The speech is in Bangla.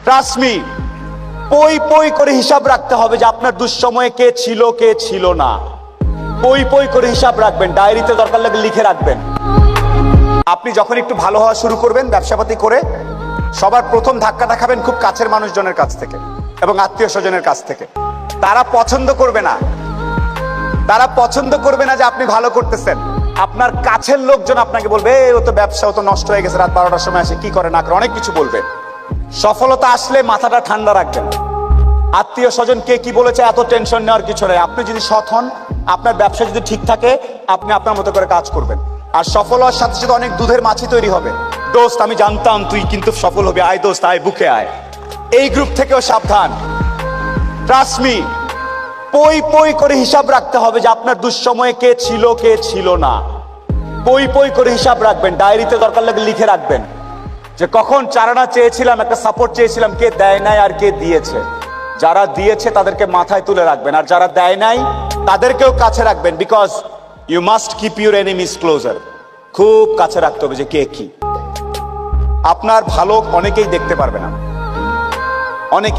ট্রাস্ট মি, পই পই করে হিসাব রাখতে হবে যে আপনার দুঃসময়ে কে ছিল না। পই পই করে হিসাব রাখবেন, ডায়েরিতে দরকার লাগলে লিখে রাখবেন। আপনি যখন একটু ভালো হওয়া শুরু করবেন ব্যবসাপাতি করে, সবার প্রথম ধাক্কাটা খাবেন খুব কাছের মানুষজনের কাছ থেকে এবং আত্মীয় স্বজনের কাছ থেকে। তারা পছন্দ করবে না যে আপনি ভালো করতেছেন। আপনার কাছের লোকজন আপনাকে বলবে ও তো ব্যবসা, ও তো নষ্ট হয়ে গেছে, রাত 12টার সময় আসে, কি করে না করে, অনেক কিছু বলবে। সফলতা আসলে মাথাটা ঠান্ডা রাখবেন। আত্মীয় স্বজন কে কি বলেছে এত টেনশন নেওয়ার কিছু নেই। আপনি যদি সৎ হন, আপনার ব্যবসা যদি ঠিক থাকে, আপনি আপনার মতো করে কাজ করবেন। আর সফল হওয়ার সাথে সাথে অনেক দুধের মাছি তৈরি হবে। দোস্ত আমি জানতাম তুই কিন্তু সফল হবি, আয় দোস্ত আয়, বুকে আয়। এই গ্রুপ থেকেও সাবধান। ট্রাস্ট মি, পই পই করে হিসাব রাখতে হবে যে আপনার দুঃসময়ে কে ছিল না। পই পই করে হিসাব রাখবেন, ডায়েরিতে দরকার লাগলে লিখে রাখবেন যে কখন চারানা চেয়েছিলাম, একটা সাপোর্ট চেয়েছিলাম, কে দেয় নাই আর কে দিয়েছে। যারা দিয়েছে তাদেরকে মাথায় তুলে রাখবেন, আর যারা দেয় নাই তাদেরকেও কাছে রাখবেন। Because you must keep your enemies closer. খুব কাছে রাখতে হবে যে কে কি। আপনার ভালো অনেকেই দেখতে পারবে না, অনেক